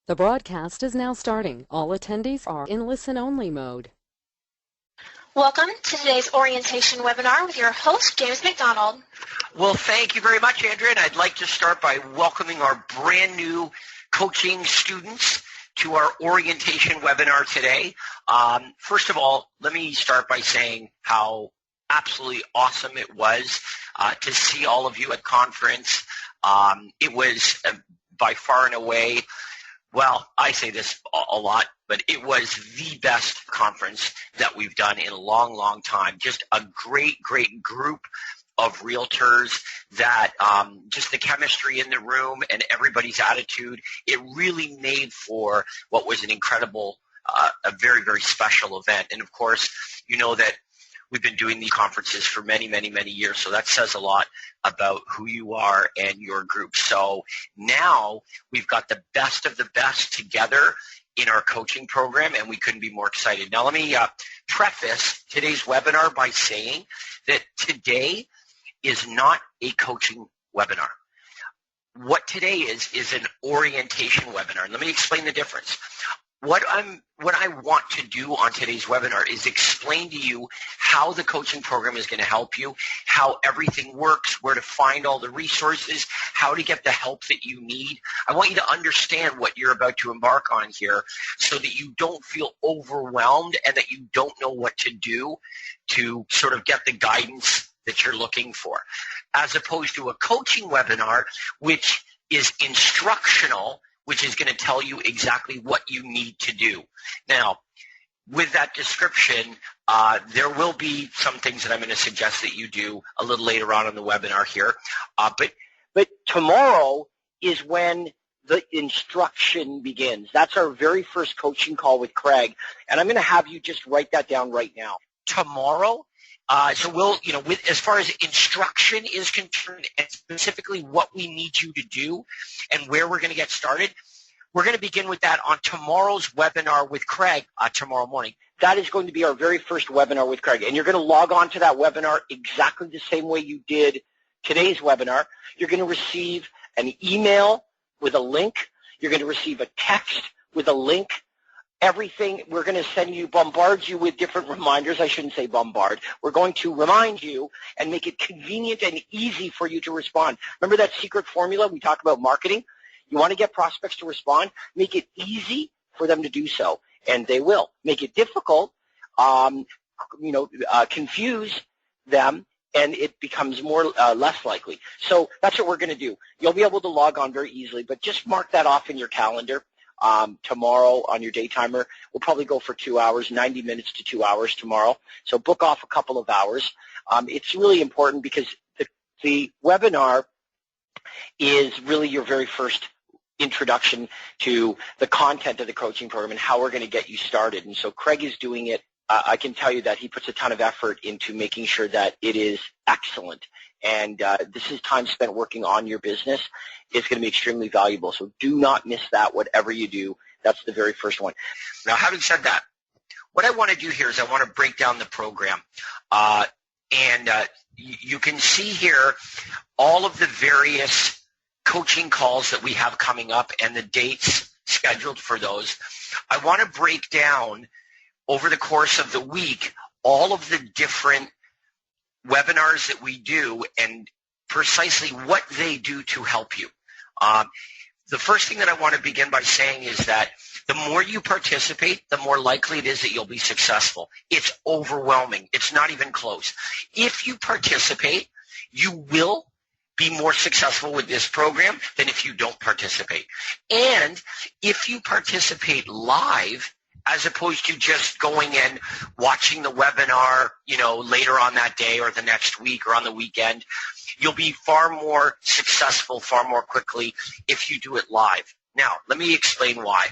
The broadcast is now starting. All attendees are in listen-only mode. Welcome to today's orientation webinar with your host, James McDonald. Well, thank you very much, Andrea, and I'd like to start by welcoming our brand new coaching students to our orientation webinar today. First of all, let me start by saying how absolutely awesome it was to see all of you at conference. It was by far and away, well, I say this a lot, but it was the best conference that we've done in a long, long time. Just a great, great group of realtors that just the chemistry in the room and everybody's attitude, it really made for what was an incredible, a very, very special event. And, of course, you know that we've been doing these conferences for many, many, many years, so that says a lot about who you are and your group. So now we've got the best of the best together in our coaching program, and we couldn't be more excited. Now let me preface today's webinar by saying that today is not a coaching webinar. What today is an orientation webinar, and let me explain the difference. What I want to do on today's webinar is explain to you how the coaching program is going to help you, how everything works, where to find all the resources, how to get the help that you need. I want you to understand what you're about to embark on here so that you don't feel overwhelmed and that you don't know what to do to sort of get the guidance that you're looking for, as opposed to a coaching webinar, which is instructional, which is going to tell you exactly what you need to do. Now, with that description, there will be some things that I'm going to suggest that you do a little later on in the webinar here. But tomorrow is when the instruction begins. That's our very first coaching call with Craig, and I'm going to have you just write that down right now. Tomorrow, so we'll, as far as instruction is concerned and specifically what we need you to do and where we're going to get started, we're going to begin with that on tomorrow's webinar with Craig tomorrow morning. That is going to be our very first webinar with Craig, and you're going to log on to that webinar exactly the same way you did today's webinar. You're going to receive an email with a link. You're going to receive a text with a link. Everything, we're going to bombard you with different reminders. I shouldn't say bombard. We're going to remind you and make it convenient and easy for you to respond. Remember that secret formula we talk about marketing? You want to get prospects to respond? Make it easy for them to do so, and they will. Make it difficult, confuse them, and it becomes less likely. So that's what we're going to do. You'll be able to log on very easily, but just mark that off in your calendar. Tomorrow on your day timer. We'll probably go for 2 hours, 90 minutes to 2 hours tomorrow. So book off a couple of hours. It's really important because the webinar is really your very first introduction to the content of the coaching program and how we're going to get you started. And so Craig is doing it. I can tell you that he puts a ton of effort into making sure that it is excellent. And this is time spent working on your business. It's going to be extremely valuable. So do not miss that, whatever you do. That's the very first one. Now, having said that, what I want to do here is I want to break down the program. You can see here all of the various coaching calls that we have coming up and the dates scheduled for those. I want to break down over the course of the week all of the different webinars that we do and precisely what they do to help you. The first thing that I want to begin by saying is that the more you participate, the more likely it is that you'll be successful. It's overwhelming. It's not even close. If you participate, you will be more successful with this program than if you don't participate. And if you participate live, as opposed to just going and watching the webinar, later on that day or the next week or on the weekend, you'll be far more successful far more quickly if you do it live. Now, let me explain why.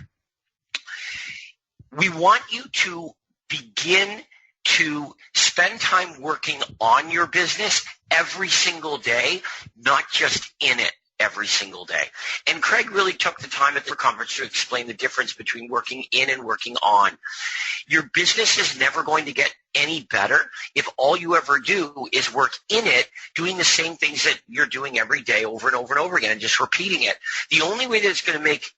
We want you to begin to spend time working on your business every single day, not just in it every single day. And Craig really took the time at the conference to explain the difference between working in and working on. Your business is never going to get any better if all you ever do is work in it, doing the same things that you're doing every day over and over and over again and just repeating it. The only way that it's going to make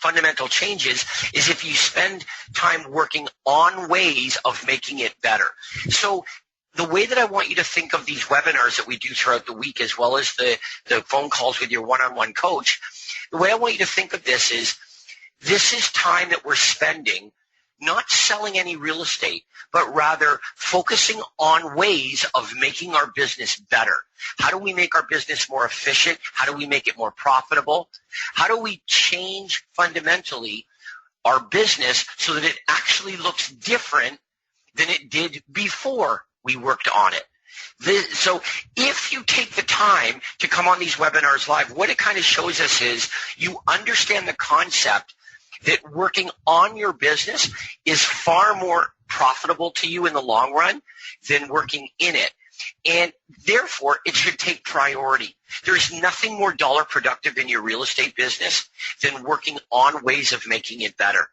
fundamental changes is if you spend time working on ways of making it better. So the way that I want you to think of these webinars that we do throughout the week, as well as the phone calls with your one-on-one coach, the way I want you to think of this is time that we're spending not selling any real estate, but rather focusing on ways of making our business better. How do we make our business more efficient? How do we make it more profitable? How do we change fundamentally our business so that it actually looks different than it did before we worked on it? So if you take the time to come on these webinars live, what it kind of shows us is you understand the concept that working on your business is far more profitable to you in the long run than working in it. And therefore, it should take priority. There's nothing more dollar productive in your real estate business than working on ways of making it better.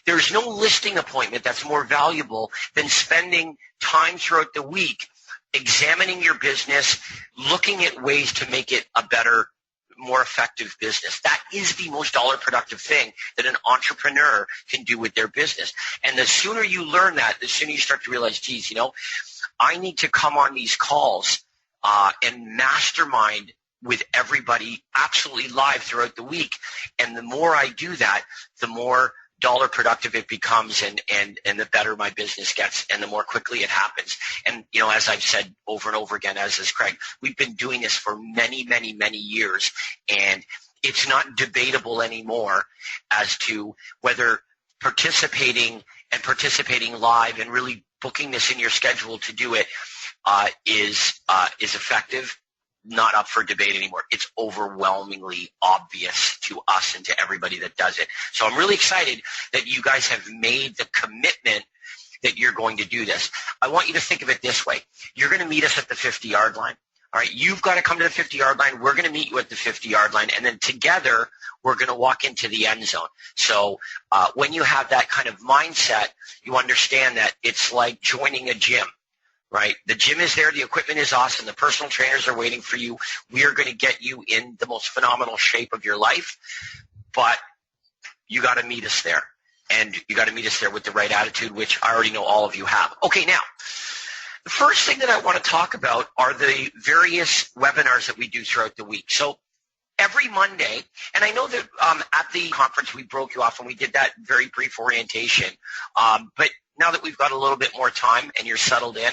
There's no listing appointment that's more valuable than spending time throughout the week examining your business, looking at ways to make it a better, more effective business. That is the most dollar productive thing that an entrepreneur can do with their business. And the sooner you learn that, the sooner you start to realize, geez, I need to come on these calls and mastermind with everybody absolutely live throughout the week. And the more I do that, the more dollar productive it becomes and the better my business gets and the more quickly it happens. And, as I've said over and over again, as is Craig, we've been doing this for many, many, many years, and it's not debatable anymore as to whether participating live and really booking this in your schedule to do it is effective. Not up for debate anymore. It's overwhelmingly obvious to us and to everybody that does it. So I'm really excited that you guys have made the commitment that you're going to do this. I want you to think of it this way. You're going to meet us at the 50-yard line. All right, you've got to come to the 50-yard line. We're going to meet you at the 50-yard line, and then together we're going to walk into the end zone. So when you have that kind of mindset, you understand that it's like joining a gym. Right? The gym is there. The equipment is awesome. The personal trainers are waiting for you. We are going to get you in the most phenomenal shape of your life, but you got to meet us there. And you got to meet us there with the right attitude, which I already know all of you have. Okay, now, the first thing that I want to talk about are the various webinars that we do throughout the week. So every Monday, and I know that at the conference we broke you off and we did that very brief orientation, but now that we've got a little bit more time and you're settled in,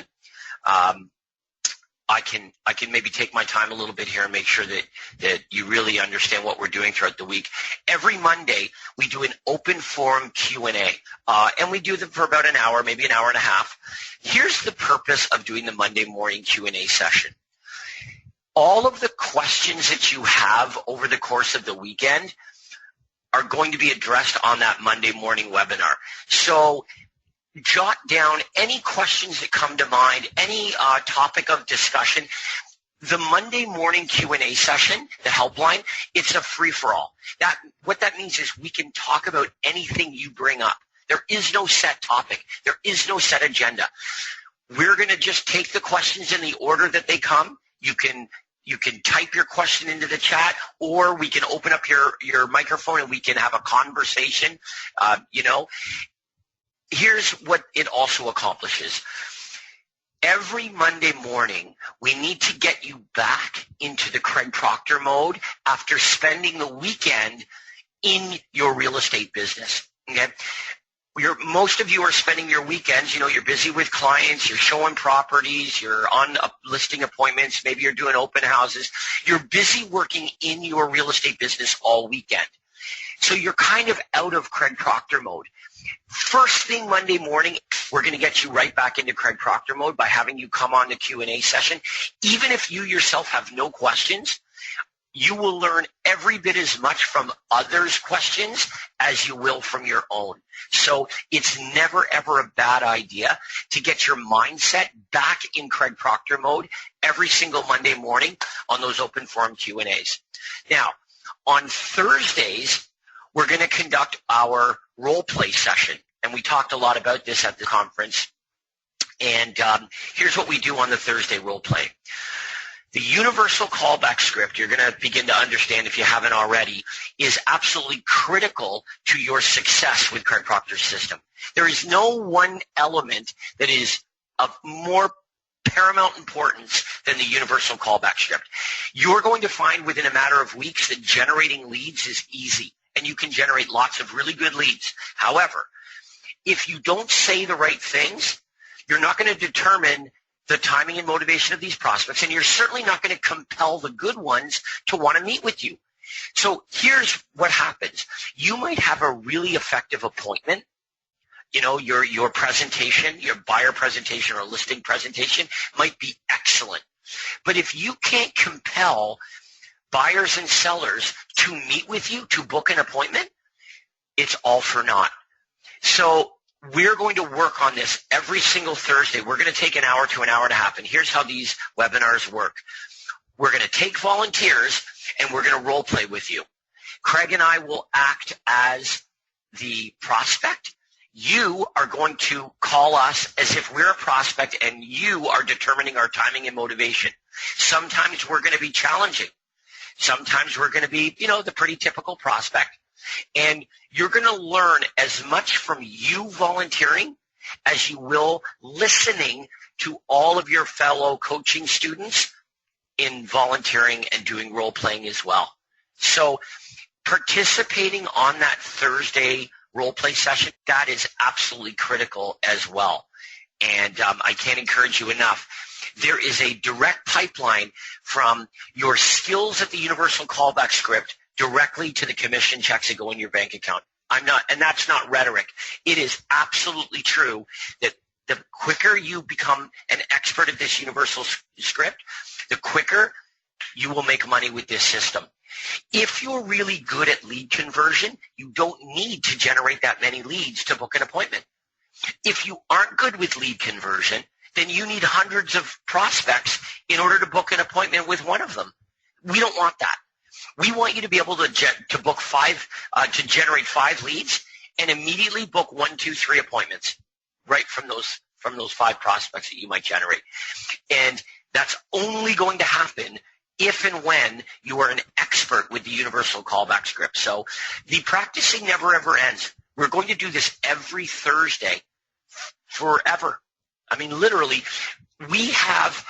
I can maybe take my time a little bit here and make sure that you really understand what we're doing throughout the week. Every Monday, we do an open forum Q&A, and we do them for about an hour, maybe an hour and a half. Here's the purpose of doing the Monday morning Q&A session. All of the questions that you have over the course of the weekend are going to be addressed on that Monday morning webinar. So jot down any questions that come to mind, any topic of discussion. The Monday morning Q&A session, the helpline, it's a free-for-all. What that means is we can talk about anything you bring up. There is no set topic. There is no set agenda. We're going to just take the questions in the order that they come. You can type your question into the chat, or we can open up your microphone and we can have a conversation, Here's what it also accomplishes. Every Monday morning, we need to get you back into the Craig Proctor mode after spending the weekend in your real estate business. Okay? Most of you are spending your weekends, you're busy with clients, you're showing properties, you're on listing appointments, maybe you're doing open houses. You're busy working in your real estate business all weekend. So you're kind of out of Craig Proctor mode. First thing Monday morning, we're going to get you right back into Craig Proctor mode by having you come on the Q&A session. Even if you yourself have no questions, you will learn every bit as much from others' questions as you will from your own. So it's never, ever a bad idea to get your mindset back in Craig Proctor mode every single Monday morning on those open forum Q&As. Now, on Thursdays, we're going to conduct our role play session, and we talked a lot about this at the conference. And here's what we do on the Thursday role play. The universal callback script, you're going to begin to understand if you haven't already, is absolutely critical to your success with Craig Proctor's system. There is no one element that is of more paramount importance than the universal callback script. You're going to find within a matter of weeks that generating leads is easy, and you can generate lots of really good leads. However, if you don't say the right things, you're not going to determine the timing and motivation of these prospects, and you're certainly not going to compel the good ones to want to meet with you. So here's what happens. You might have a really effective appointment. You know, your presentation, your buyer presentation or listing presentation might be excellent. But if you can't compel buyers and sellers to meet with you, to book an appointment, it's all for naught. So we're going to work on this every single Thursday. We're going to take an hour to an hour and a half, and here's how these webinars work. We're going to take volunteers, and we're going to role play with you. Craig and I will act as the prospect. You are going to call us as if we're a prospect, and you are determining our timing and motivation. Sometimes we're going to be challenging. Sometimes we're going to be, the pretty typical prospect. And you're going to learn as much from you volunteering as you will listening to all of your fellow coaching students in volunteering and doing role playing as well. So participating on that Thursday role play session, that is absolutely critical as well. And I can't encourage you enough. There is a direct pipeline from your skills at the universal callback script directly to the commission checks that go in your bank account. And that's not rhetoric. It is absolutely true that the quicker you become an expert at this universal script, the quicker you will make money with this system. If you're really good at lead conversion, you don't need to generate that many leads to book an appointment. If you aren't good with lead conversion, then you need hundreds of prospects in order to book an appointment with one of them. We don't want that. We want you to be able to book to generate 5 leads and immediately book 1, 2, 3 appointments right from those 5 prospects that you might generate. And that's only going to happen if and when you are an expert with the universal callback script. So the practicing never ever ends. We're going to do this every Thursday forever. I mean, literally, we have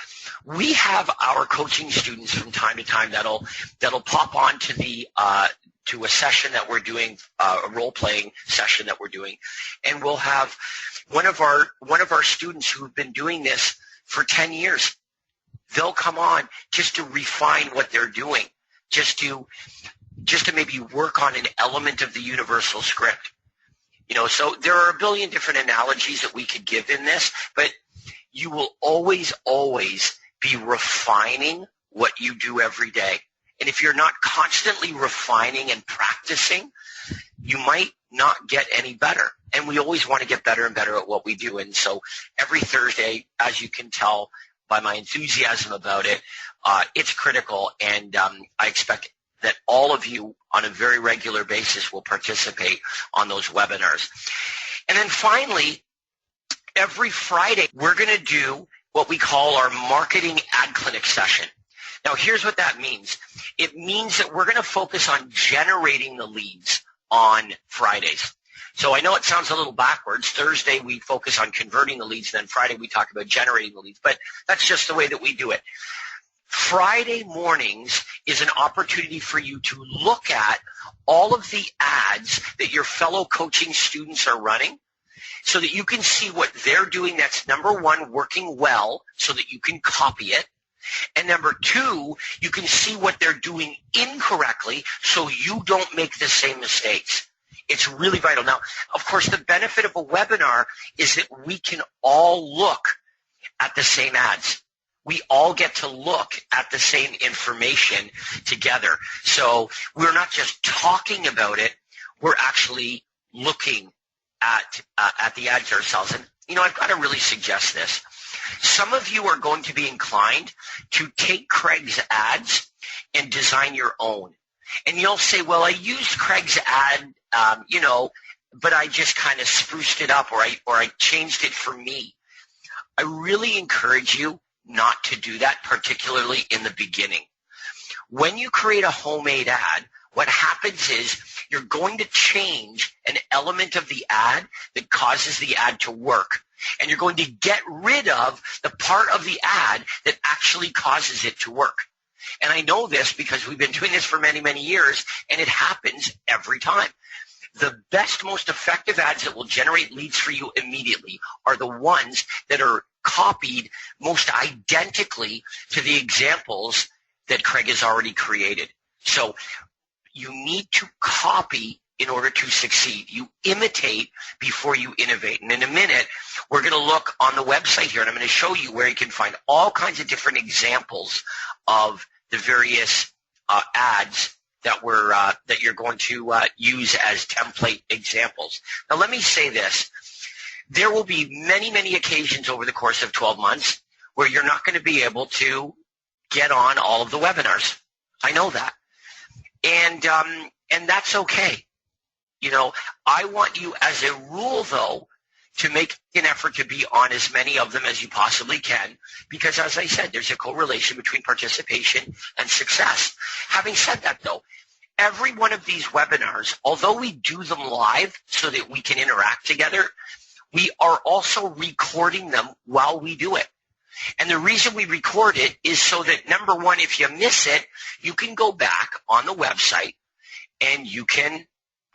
our coaching students from time to time that'll pop on to to a session that we're doing, a role playing session that we're doing, and we'll have one of our students who've been doing this for 10 years. They'll come on just to refine what they're doing, just to maybe work on an element of the universal script. So there are a billion different analogies that we could give in this, but you will always be refining what you do every day. And if you're not constantly refining and practicing, you might not get any better. And we always want to get better and better at what we do. And so every Thursday, as you can tell by my enthusiasm about it, it's critical. And I expect that all of you on a very regular basis will participate on those webinars. And then finally, every Friday, we're going to do what we call our marketing ad clinic session. Now, here's what that means. It means that we're going to focus on generating the leads on Fridays. So I know it sounds a little backwards. Thursday, we focus on converting the leads, and then Friday, we talk about generating the leads. But that's just the way that we do it. Friday mornings is an opportunity for you to look at all of the ads that your fellow coaching students are running so that you can see what they're doing that's, number one, working well so that you can copy it. And number two, you can see what they're doing incorrectly so you don't make the same mistakes. It's really vital. Now, of course, the benefit of a webinar is that we can all look at the same ads. We all get to look at the same information together. So we're not just talking about it, we're actually looking at the ads ourselves. And, I've got to really suggest this. Some of you are going to be inclined to take Craig's ads and design your own. And you'll say, well, I used Craig's ad, but I just kind of spruced it up or I changed it for me. I really encourage you not to do that, particularly in the beginning. When you create a homemade ad, what happens is you're going to change an element of the ad that causes the ad to work. And you're going to get rid of the part of the ad that actually causes it to work. And I know this because we've been doing this for many, many years, and it happens every time. The best, most effective ads that will generate leads for you immediately are the ones that are copied most identically to the examples that Craig has already created. So you need to copy in order to succeed. You imitate before you innovate. And in a minute, we're going to look on the website here, and I'm going to show you where you can find all kinds of different examples of the various ads that you're going to use as template examples. Now, let me say this. There will be many, many occasions over the course of 12 months where you're not going to be able to get on all of the webinars. I know that. And that's okay. You know, I want you as a rule, though, to make an effort to be on as many of them as you possibly can, because as I said, there's a correlation between participation and success. Having said that, though, every one of these webinars, although we do them live so that we can interact together, we are also recording them while we do it. And the reason we record it is so that, number one, if you miss it, you can go back on the website and you can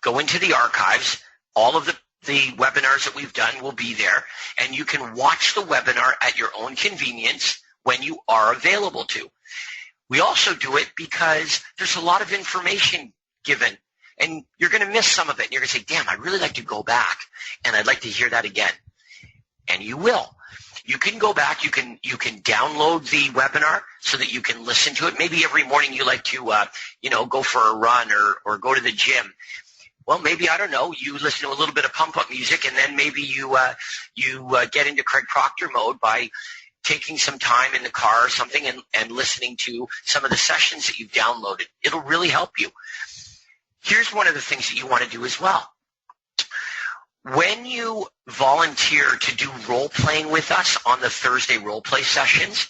go into the archives. All of the webinars that we've done will be there, and you can watch the webinar at your own convenience when you are available to. We also do it because there's a lot of information given, and you're going to miss some of it. And you're going to say, damn, I'd really like to go back, and I'd like to hear that again. And you will. You can go back. You can download the webinar so that you can listen to it. Maybe every morning you like to, go for a run or go to the gym. Well, maybe, I don't know, you listen to a little bit of pump-up music, and then maybe you get into Craig Proctor mode by taking some time in the car or something and listening to some of the sessions that you've downloaded. It'll really help you. Here's one of the things that you want to do as well. When you volunteer to do role-playing with us on the Thursday role-play sessions,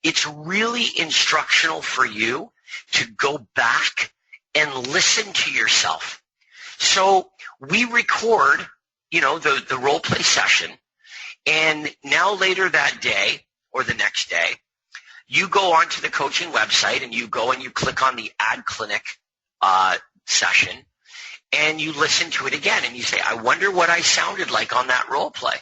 it's really instructional for you to go back and listen to yourself. So we record, the role play session, and now later that day or the next day, you go onto the coaching website and you go and you click on the Ad Clinic session, and you listen to it again, and you say, I wonder what I sounded like on that role play.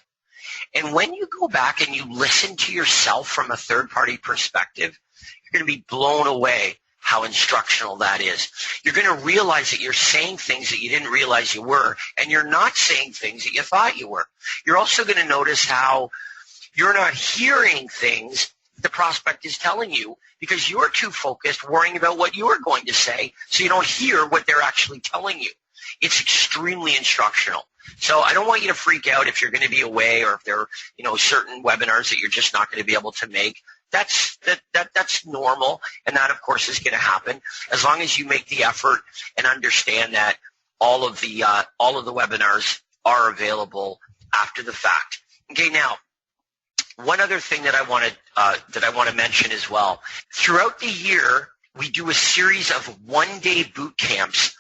And when you go back and you listen to yourself from a third-party perspective, you're going to be blown away how instructional that is. You're going to realize that you're saying things that you didn't realize you were, and you're not saying things that you thought you were. You're also going to notice how you're not hearing things the prospect is telling you because you're too focused worrying about what you are going to say, so you don't hear what they're actually telling you. It's extremely instructional. So I don't want you to freak out if you're going to be away or if there are, certain webinars that you're just not going to be able to make. That's normal, and that, of course, is going to happen as long as you make the effort and understand that all of the webinars are available after the fact. Okay, now, one other thing that I want to mention as well. Throughout the year, we do a series of one-day boot camps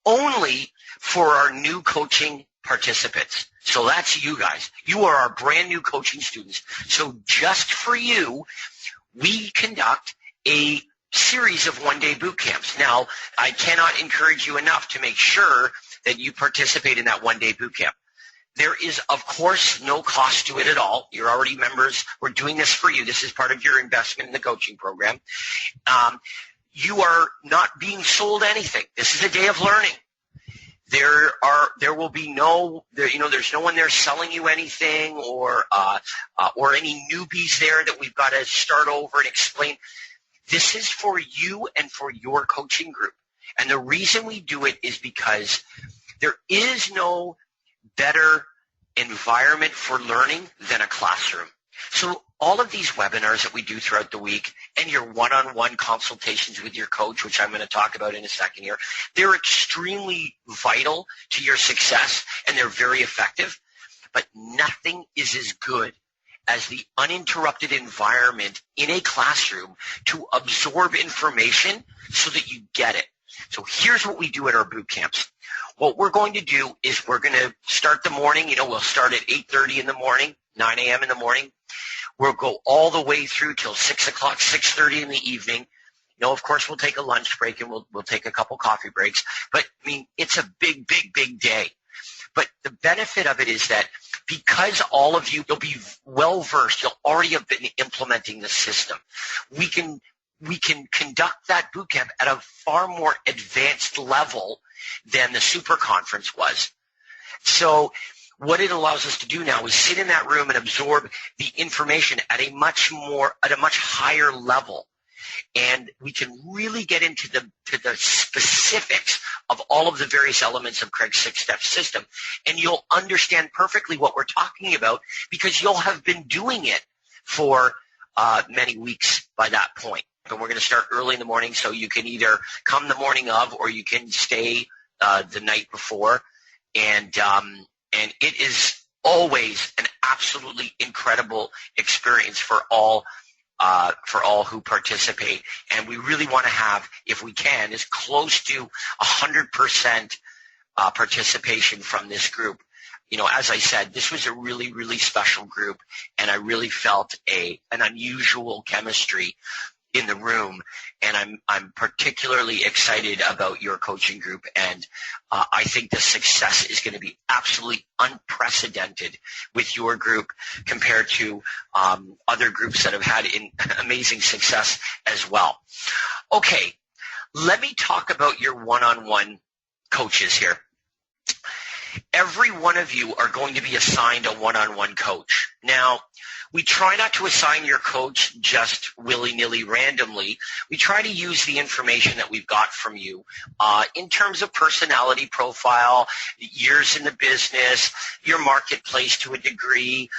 only for our new coaching participants. So that's you guys. You are our brand new coaching students. So just for you, we conduct a series of one-day boot camps. Now, I cannot encourage you enough to make sure that you participate in that one-day boot camp. There is, of course, no cost to it at all. You're already members. We're doing this for you. This is part of your investment in the coaching program. You are not being sold anything. This is a day of learning. There will be there's no one there selling you anything or any newbies there that we've got to start over and explain. This is for you and for your coaching group. And the reason we do it is because there is no better environment for learning than a classroom. So all of these webinars that we do throughout the week and your one-on-one consultations with your coach, which I'm going to talk about in a second here, they're extremely vital to your success and they're very effective, but nothing is as good as the uninterrupted environment in a classroom to absorb information so that you get it. So here's what we do at our boot camps. What we're going to do is we're going to start the morning. We'll start at 8:30 in the morning, 9 a.m. in the morning. We'll go all the way through till 6 o'clock, 6:30 in the evening. Of course, we'll take a lunch break and we'll take a couple coffee breaks. But, it's a big, big, big day. But the benefit of it is that because all of you'll be well-versed, you'll already have been implementing the system. We can conduct that boot camp at a far more advanced level than the super conference was. So what it allows us to do now is sit in that room and absorb the information at a much higher level. And we can really get into the specifics of all of the various elements of Craig's 6-step system. And you'll understand perfectly what we're talking about because you'll have been doing it for many weeks by that point. And we're going to start early in the morning, so you can either come the morning of or you can stay the night before. And it is always an absolutely incredible experience for all who participate. And we really want to have, if we can, as close to 100% participation from this group. As I said, this was a really, really special group, and I really felt an unusual chemistry in the room, and I'm particularly excited about your coaching group, and I think the success is going to be absolutely unprecedented with your group compared to other groups that have had amazing success as well. Okay, let me talk about your one-on-one coaches here. Every one of you are going to be assigned a one-on-one coach. Now, we try not to assign your coach just willy-nilly randomly. We try to use the information that we've got from you in terms of personality profile, years in the business, your marketplace to a degree.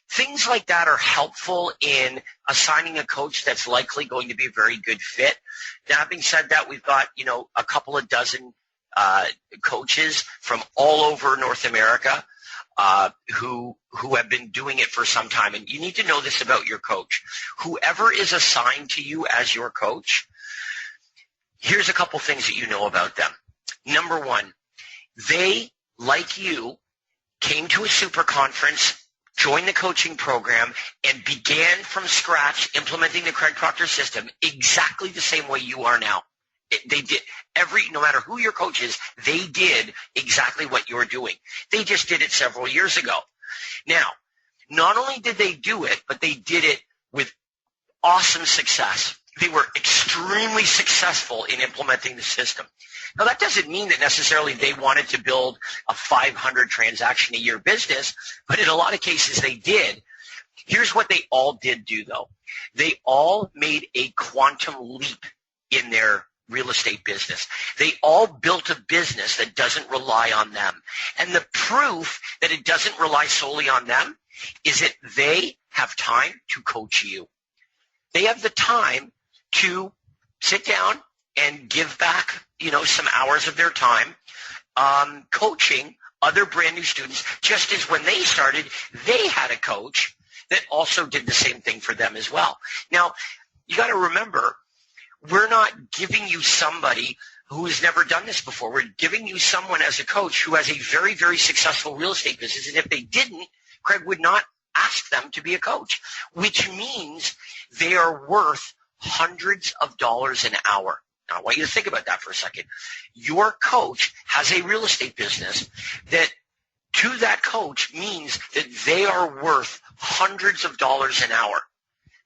Things like that are helpful in assigning a coach that's likely going to be a very good fit. Now, having said that, we've got, a couple of dozen coaches from all over North America who have been doing it for some time. And you need to know this about your coach. Whoever is assigned to you as your coach, here's a couple things that you know about them. Number one, they, like you, came to a super conference, joined the coaching program, and began from scratch implementing the Craig Proctor system exactly the same way you are now. They did no matter who your coach is, they did exactly what you're doing. They just did it several years ago. Now, not only did they do it, but they did it with awesome success. They were extremely successful in implementing the system. Now, that doesn't mean that necessarily they wanted to build a 500 transaction a year business, but in a lot of cases they did. Here's what they all did do, though. They all made a quantum leap in their real estate business. They all built a business that doesn't rely on them. And the proof that it doesn't rely solely on them is that they have time to coach you. They have the time to sit down and give back, some hours of their time coaching other brand new students, just as when they started, they had a coach that also did the same thing for them as well. Now, you got to remember, we're not giving you somebody who has never done this before. We're giving you someone as a coach who has a very, very successful real estate business. And if they didn't, Craig would not ask them to be a coach, which means they are worth hundreds of dollars an hour. Now, I want you to think about that for a second. Your coach has a real estate business that to that coach means that they are worth hundreds of dollars an hour.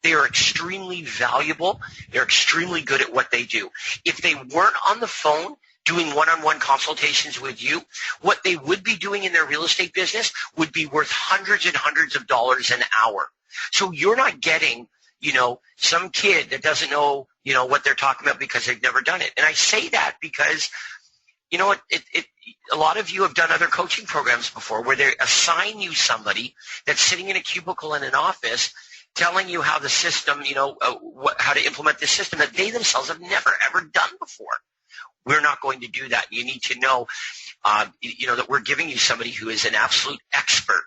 They are extremely valuable. They're extremely good at what they do. If they weren't on the phone doing one-on-one consultations with you, what they would be doing in their real estate business would be worth hundreds and hundreds of dollars an hour. So you're not getting, some kid that doesn't know, what they're talking about because they've never done it. And I say that because, a lot of you have done other coaching programs before where they assign you somebody that's sitting in a cubicle in an office telling you how the system, how to implement this system that they themselves have never, ever done before. We're not going to do that. You need to know, that we're giving you somebody who is an absolute expert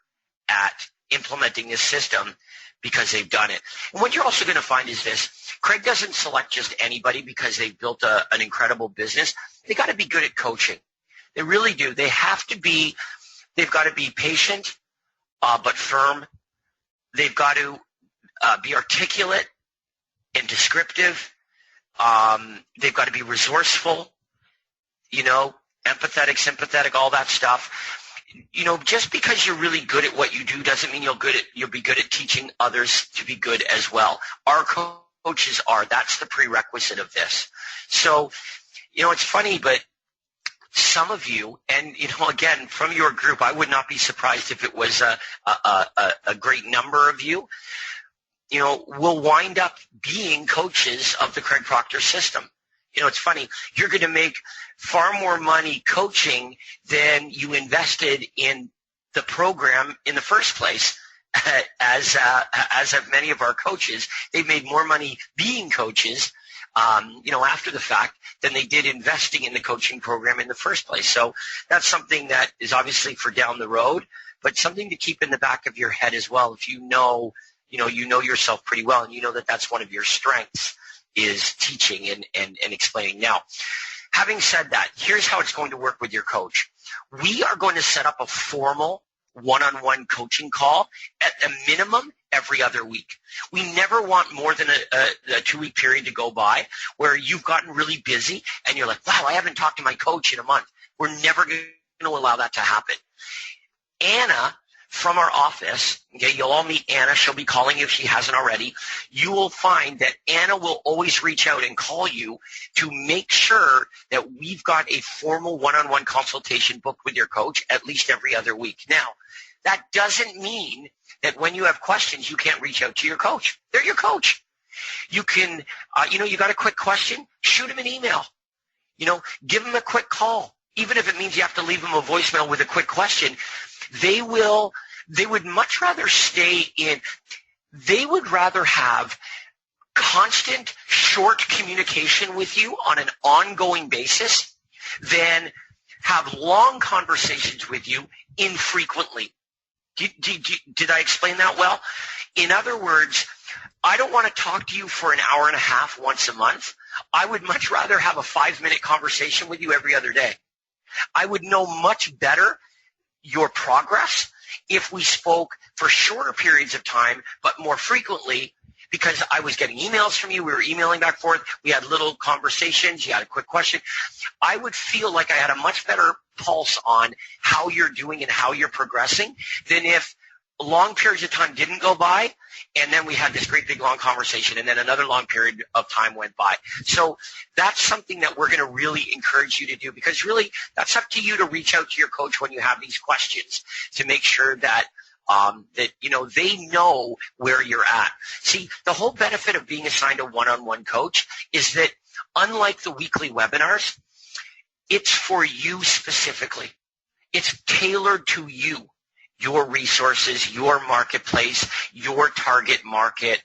at implementing this system because they've done it. And what you're also going to find is this. Craig doesn't select just anybody because they've built an incredible business. They got to be good at coaching. They really do. They've got to be patient, but firm. They've got to be articulate and descriptive. They've got to be resourceful, empathetic, sympathetic, all that stuff. Just because you're really good at what you do doesn't mean you'll be good at teaching others to be good as well. Our coaches are. That's the prerequisite of this. So, it's funny, but some of you, and again, from your group, I would not be surprised if it was a great number of you, will wind up being coaches of the Craig Proctor system. It's funny. You're going to make far more money coaching than you invested in the program in the first place. As of many of our coaches, they've made more money being coaches, after the fact than they did investing in the coaching program in the first place. So that's something that is obviously for down the road, but something to keep in the back of your head as well. If you know yourself pretty well, and you know that that's one of your strengths is teaching and explaining. Now, having said that, here's how it's going to work with your coach. We are going to set up a formal one-on-one coaching call at a minimum every other week. We never want more than a 2-week period to go by where you've gotten really busy and you're like, wow, I haven't talked to my coach in a month. We're never going to allow that to happen. Anna from our office, okay, you'll all meet Anna. She'll be calling you if she hasn't already. You will find that Anna will always reach out and call you to make sure that we've got a formal one-on-one consultation booked with your coach at least every other week. Now, that doesn't mean that when you have questions, you can't reach out to your coach. They're your coach. You can, you got a quick question, shoot them an email. Give them a quick call. Even if it means you have to leave them a voicemail with a quick question, they would much rather they would rather have constant, short communication with you on an ongoing basis than have long conversations with you infrequently. Did I explain that well? In other words, I don't want to talk to you for an hour and a half once a month. I would much rather have a 5-minute conversation with you every other day. I would know much better your progress if we spoke for shorter periods of time, but more frequently, because I was getting emails from you. We were emailing back and forth. We had little conversations. You had a quick question. I would feel like I had a much better pulse on how you're doing and how you're progressing than if long periods of time didn't go by and then we had this great big long conversation and then another long period of time went by. So that's something that we're going to really encourage you to do, because really that's up to you to reach out to your coach when you have these questions to make sure that they know where you're at. See, the whole benefit of being assigned a one-on-one coach is that unlike the weekly webinars, it's for you specifically. It's tailored to you, your resources, your marketplace, your target market.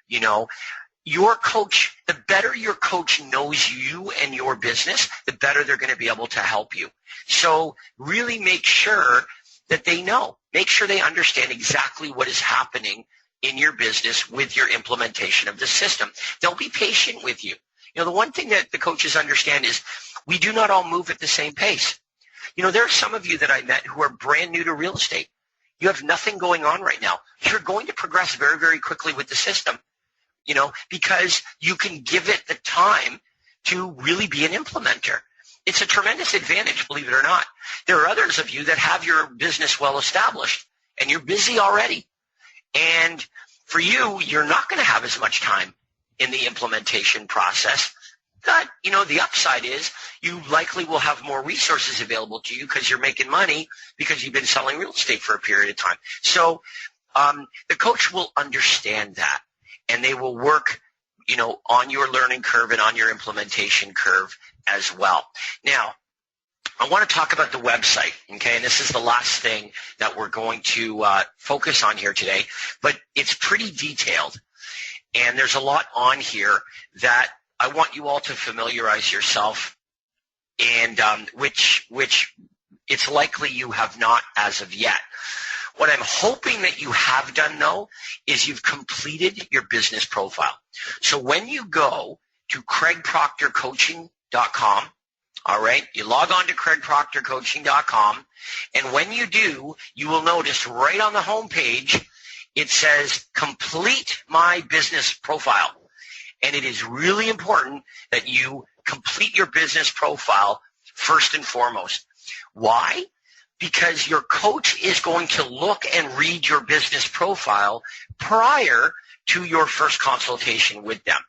Your coach, the better your coach knows you and your business, the better they're going to be able to help you. So really make sure that they know. Make sure they understand exactly what is happening in your business with your implementation of the system. They'll be patient with you. The one thing that the coaches understand is we do not all move at the same pace. There are some of you that I met who are brand new to real estate. You have nothing going on right now. You're going to progress very, very quickly with the system, because you can give it the time to really be an implementer. It's a tremendous advantage, believe it or not. There are others of you that have your business well established and you're busy already. And for you, you're not going to have as much time in the implementation process. But, the upside is you likely will have more resources available to you because you're making money because you've been selling real estate for a period of time. So the coach will understand that, and they will work, on your learning curve and on your implementation curve as well. Now, I want to talk about the website, okay? And this is the last thing that we're going to focus on here today, but it's pretty detailed, and there's a lot on here that I want you all to familiarize yourself, and which it's likely you have not as of yet. What I'm hoping that you have done, though, is you've completed your business profile. So when you go to craigproctorcoaching.com, all right, you log on to craigproctorcoaching.com, and when you do, you will notice right on the home page, it says complete my business profile. And it is really important that you complete your business profile first and foremost. Why? Because your coach is going to look and read your business profile prior to your first consultation with them.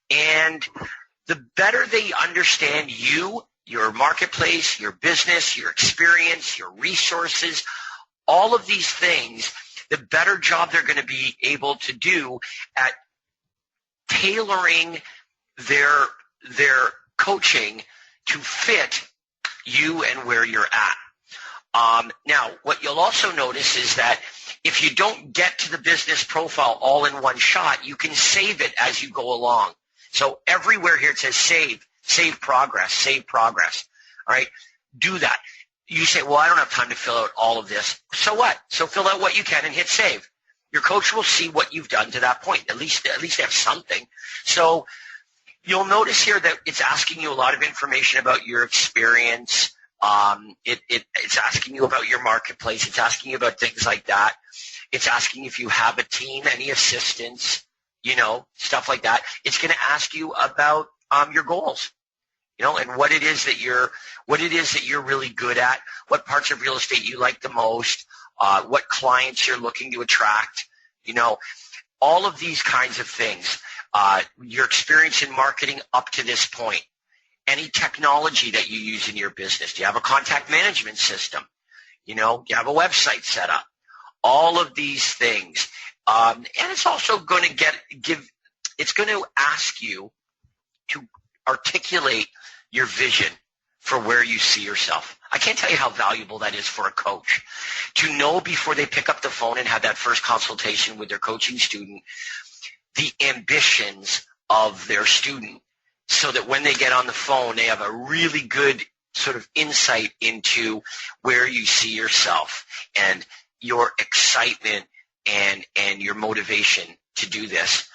And the better they understand you, your marketplace, your business, your experience, your resources, all of these things, the better job they're going to be able to do at tailoring their coaching to fit you and where you're at. Now, what you'll also notice is that if you don't get to the business profile all in one shot, you can save it as you go along. So everywhere here it says save progress. All right, do that. You say, well, I don't have time to fill out all of this. So what? So fill out what you can and hit save. Your coach will see what you've done to that point. At least they have something. So you'll notice here that it's asking you a lot of information about your experience. It's asking you about your marketplace. It's asking you about things like that. It's asking if you have a team, any assistance, stuff like that. It's going to ask you about your goals, and what it is that you're really good at, what parts of real estate you like the most, what clients you're looking to attract, all of these kinds of things. Your experience in marketing up to this point. Any technology that you use in your business. Do you have a contact management system? Do you have a website set up? All of these things. And it's also going to it's going to ask you to articulate your vision for where you see yourself. I can't tell you how valuable that is for a coach to know before they pick up the phone and have that first consultation with their coaching student, the ambitions of their student, so that when they get on the phone, they have a really good sort of insight into where you see yourself and your excitement and your motivation to do this.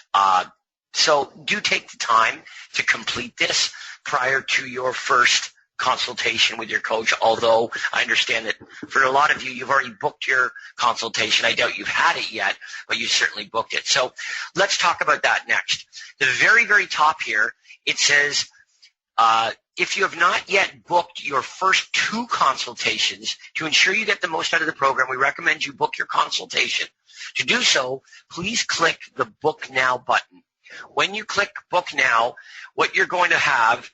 So do take the time to complete this prior to your first consultation with your coach, although I understand that for a lot of you, you've already booked your consultation. I doubt you've had it yet, but you certainly booked it. So let's talk about that next. The very, very top here, it says, if you have not yet booked your first 2 consultations, to ensure you get the most out of the program, we recommend you book your consultation. To do so, please click the Book Now button. When you click Book Now, what you're going to have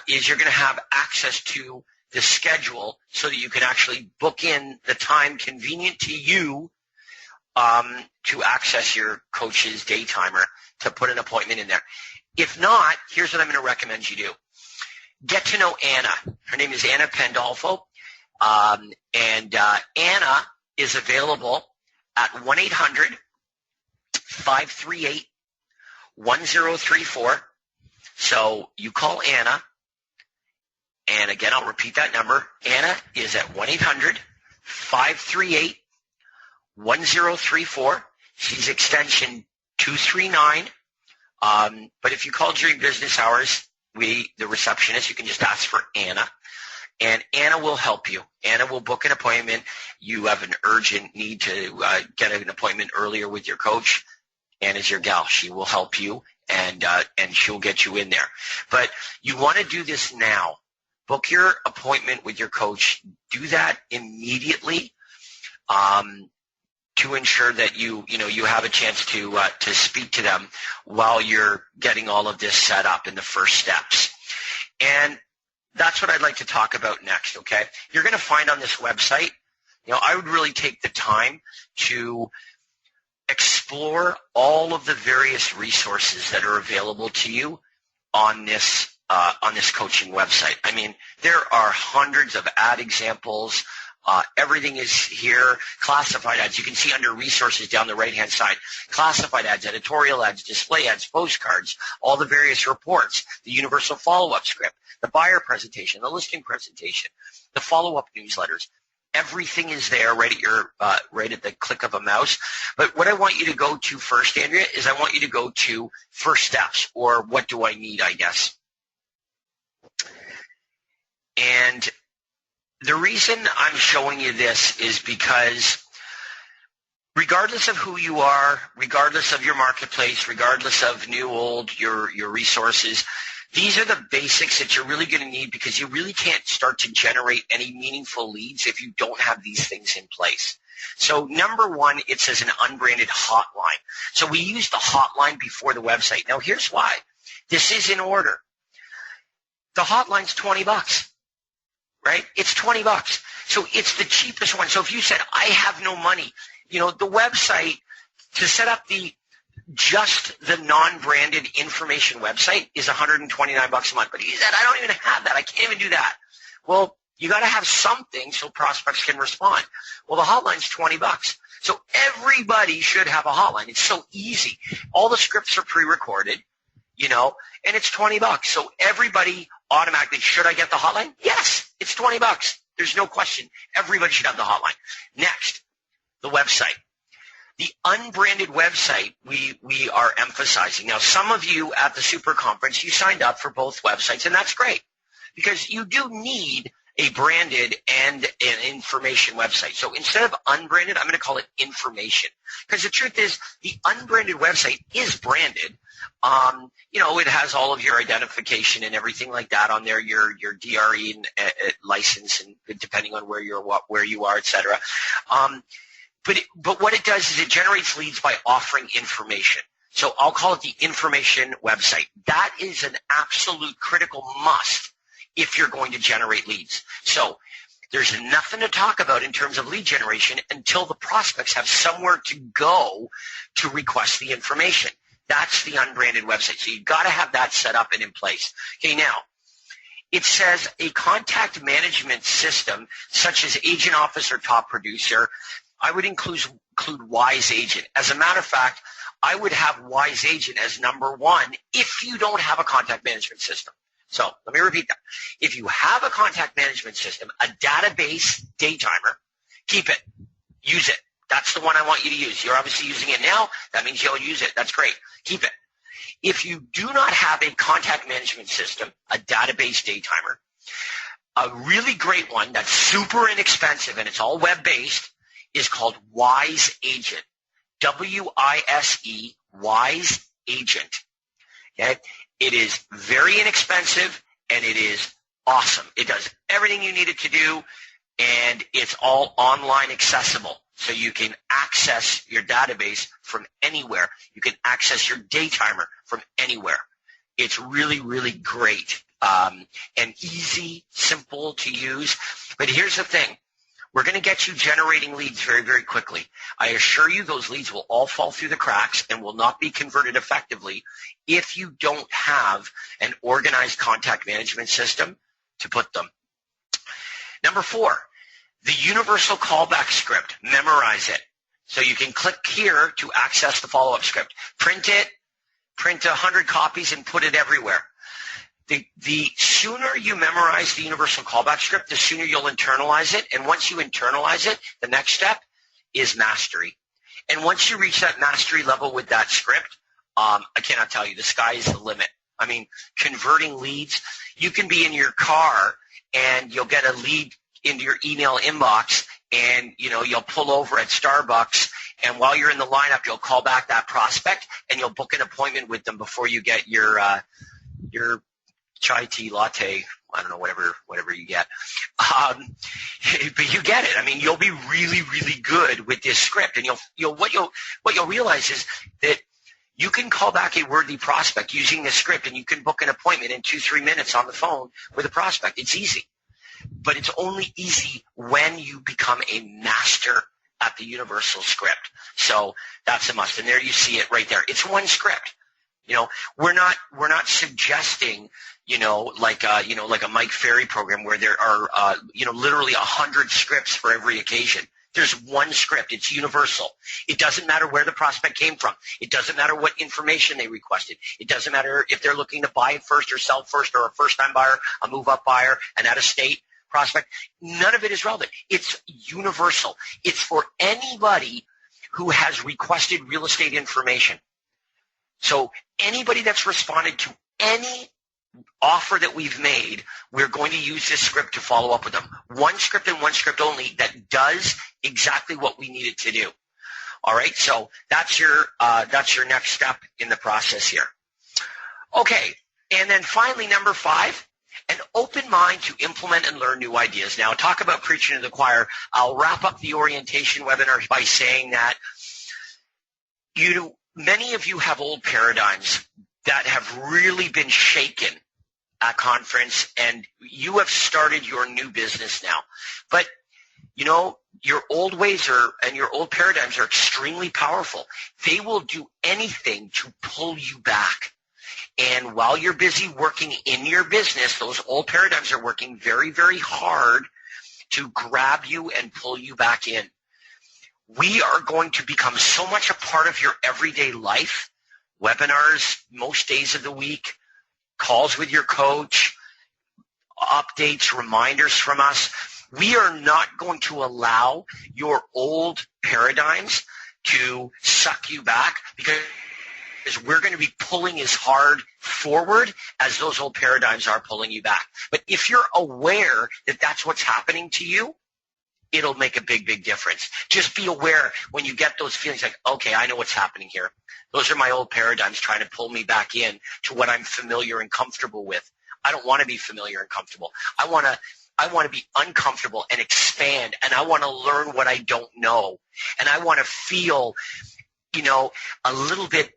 is you're going to have access to the schedule so that you can actually book in the time convenient to you to access your coach's day timer to put an appointment in there. If not, here's what I'm going to recommend you do. Get to know Anna. Her name is Anna Pandolfo, and Anna is available at 1-800-538-1034. So you call Anna, and again, I'll repeat that number. Anna is at 1-800-538-1034. She's extension 239. But if you call during business hours, the receptionist, you can just ask for Anna, and Anna will help you. Anna will book an appointment. You have an urgent need to get an appointment earlier with your coach. Anna's your gal. She will help you, and she'll get you in there. But you want to do this now. Book your appointment with your coach. Do that immediately. To ensure that you have a chance to speak to them while you're getting all of this set up in the first steps. And that's what I'd like to talk about next, okay? You're going to find on this website, I would really take the time to explore all of the various resources that are available to you on this coaching website. I mean, there are hundreds of ad examples. Everything is here. Classified ads. You can see under resources down the right-hand side. Classified ads, editorial ads, display ads, postcards, all the various reports, the universal follow-up script, the buyer presentation, the listing presentation, the follow-up newsletters. Everything is there right at your right at the click of a mouse. But what I want you to go to first, Andrea, is I want you to go to first steps, or what do I need, I guess. And the reason I'm showing you this is because regardless of who you are, regardless of your marketplace, regardless of new, old, your resources, these are the basics that you're really going to need, because you really can't start to generate any meaningful leads if you don't have these things in place. So number one, it says an unbranded hotline. So we use the hotline before the website. Now here's why. This is in order. The hotline's $20, right? It's $20. So it's the cheapest one. So if you said, I have no money, the website to set up just the non-branded information website is $129 a month. But he said, I don't even have that. I can't even do that. Well, you got to have something so prospects can respond. Well, the hotline's $20. So everybody should have a hotline. It's so easy. All the scripts are pre-recorded, and it's $20. So everybody automatically, should I get the hotline? Yes, it's $20. There's no question. Everybody should have the hotline. Next, the website. The unbranded website we are emphasizing. Now, some of you at the Super Conference, you signed up for both websites, and that's great, because you do need a branded and an information website. So instead of unbranded, I'm going to call it information, because the truth is the unbranded website is branded. It has all of your identification and everything like that on there, your DRE and license, and depending on where you are, et cetera. But what it does is it generates leads by offering information. So I'll call it the information website. That is an absolute critical must if you're going to generate leads. So there's nothing to talk about in terms of lead generation until the prospects have somewhere to go to request the information. That's the unbranded website. So you've got to have that set up and in place. Okay, now, it says a contact management system such as Agent Office or Top Producer. I would include Wise Agent. As a matter of fact, I would have Wise Agent as number one if you don't have a contact management system. So let me repeat that. If you have a contact management system, a database daytimer, keep it. Use it. That's the one I want you to use. You're obviously using it now. That means you'll use it. That's great. Keep it. If you do not have a contact management system, a database daytimer, a really great one that's super inexpensive and it's all web-based is called Wise Agent. W-I-S-E, Wise Agent. Okay? It is very inexpensive and it is awesome. It does everything you need it to do, and it's all online accessible. So you can access your database from anywhere. You can access your daytimer from anywhere. It's really, really great and easy, simple to use. But here's the thing. We're going to get you generating leads very, very quickly. I assure you those leads will all fall through the cracks and will not be converted effectively if you don't have an organized contact management system to put them. Number 4, the universal callback script. Memorize it. So you can click here to access the follow-up script. Print it, print 100 copies, and put it everywhere. The sooner you memorize the universal callback script, the sooner you'll internalize it. And once you internalize it, the next step is mastery. And once you reach that mastery level with that script, I cannot tell you, the sky is the limit. I mean, converting leads, you can be in your car and you'll get a lead into your email inbox, and you'll pull over at Starbucks, and while you're in the lineup, you'll call back that prospect and you'll book an appointment with them before you get your chai tea latte. I don't know, whatever you get. But you get it. I mean, you'll be really, really good with this script, and what you'll realize is that you can call back a worthy prospect using this script, and you can book an appointment in 2-3 minutes on the phone with a prospect. It's easy. But it's only easy when you become a master at the universal script. So that's a must. And there you see it right there. It's one script. We're not suggesting, like a Mike Ferry program where there are, literally 100 scripts for every occasion. There's one script. It's universal. It doesn't matter where the prospect came from. It doesn't matter what information they requested. It doesn't matter if they're looking to buy first or sell first, or a first-time buyer, a move-up buyer, an out-of-state prospect. None of it is relevant. It's universal. It's for anybody who has requested real estate information. So anybody that's responded to any offer that we've made, we're going to use this script to follow up with them. One script and one script only that does exactly what we need it to do. All right, so that's your next step in the process here. Okay, and then finally, number 5, an open mind to implement and learn new ideas. Now, talk about preaching to the choir. I'll wrap up the orientation webinar by saying that many of you have old paradigms that have really been shaken at conference, and you have started your new business now. But, your old ways and your old paradigms are extremely powerful. They will do anything to pull you back. And while you're busy working in your business, those old paradigms are working very, very hard to grab you and pull you back in. We are going to become so much a part of your everyday life, webinars most days of the week, calls with your coach, updates, reminders from us. We are not going to allow your old paradigms to suck you back because we're going to be pulling as hard forward as those old paradigms are pulling you back. But if you're aware that that's what's happening to you, it'll make a big, big difference. Just be aware when you get those feelings like, okay, I know what's happening here. Those are my old paradigms trying to pull me back in to what I'm familiar and comfortable with. I don't want to be familiar and comfortable. I want to be uncomfortable and expand, and I want to learn what I don't know. And I want to feel, a little bit,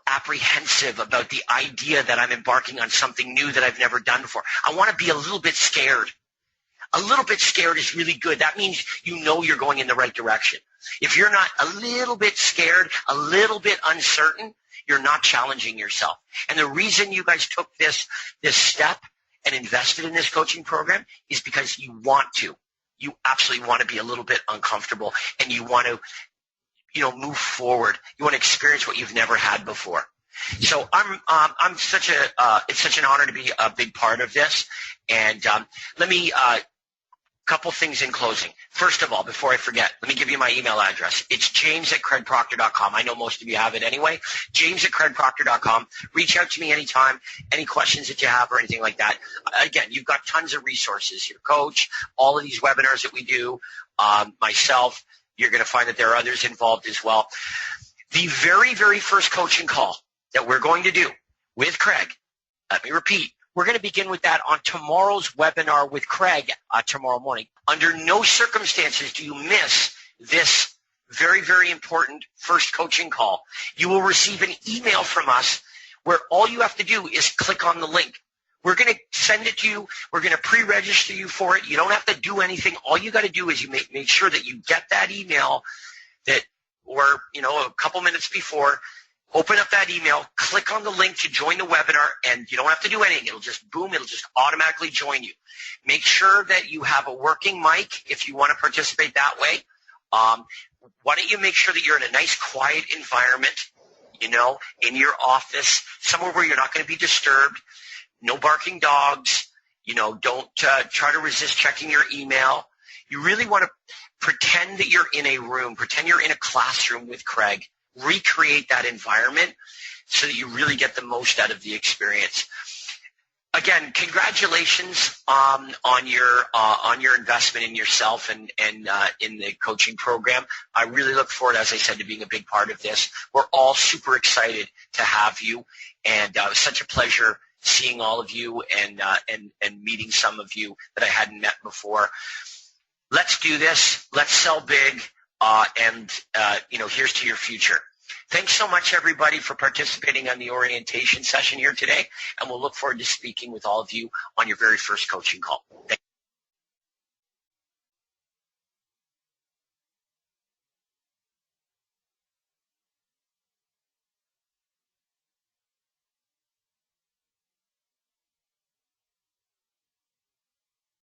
apprehensive about the idea that I'm embarking on something new that I've never done before. I want to be a little bit scared. A little bit scared is really good. That means you're going in the right direction. If you're not a little bit scared, a little bit uncertain, you're not challenging yourself. And the reason you guys took this step and invested in this coaching program is because you want to. You absolutely want to be a little bit uncomfortable, and you want to, move forward. You want to experience what you've never had before. So it's such an honor to be a big part of this. And let me couple things in closing. First of all, before I forget, let me give you my email address. It's james@craigproctor.com. I know most of you have it anyway. james@craigproctor.com. Reach out to me anytime, any questions that you have or anything like that. Again, you've got tons of resources. Your coach, all of these webinars that we do, myself, you're going to find that there are others involved as well. The very, very first coaching call that we're going to do with Craig, let me repeat, we're going to begin with that on tomorrow's webinar with Craig tomorrow morning. Under no circumstances do you miss this very, very important first coaching call. You will receive an email from us where all you have to do is click on the link. We're going to send it to you. We're going to pre-register you for it. You don't have to do anything. All you got to do is you make sure that you get that email or a couple minutes before. Open up that email, click on the link to join the webinar, and you don't have to do anything. It'll just automatically join you. Make sure that you have a working mic if you want to participate that way. Why don't you make sure that you're in a nice, quiet environment, in your office, somewhere where you're not going to be disturbed, no barking dogs, don't try to resist checking your email. You really want to pretend that you're in a room, pretend you're in a classroom with Craig. Recreate that environment so that you really get the most out of the experience. Again, congratulations on your investment in yourself and in the coaching program. I really look forward, as I said, to being a big part of this. We're all super excited to have you, and it was such a pleasure seeing all of you and meeting some of you that I hadn't met before. Let's do this. Let's sell big. Here's to your future. Thanks so much, everybody, for participating on the orientation session here today, and we'll look forward to speaking with all of you on your very first coaching call. Thank you.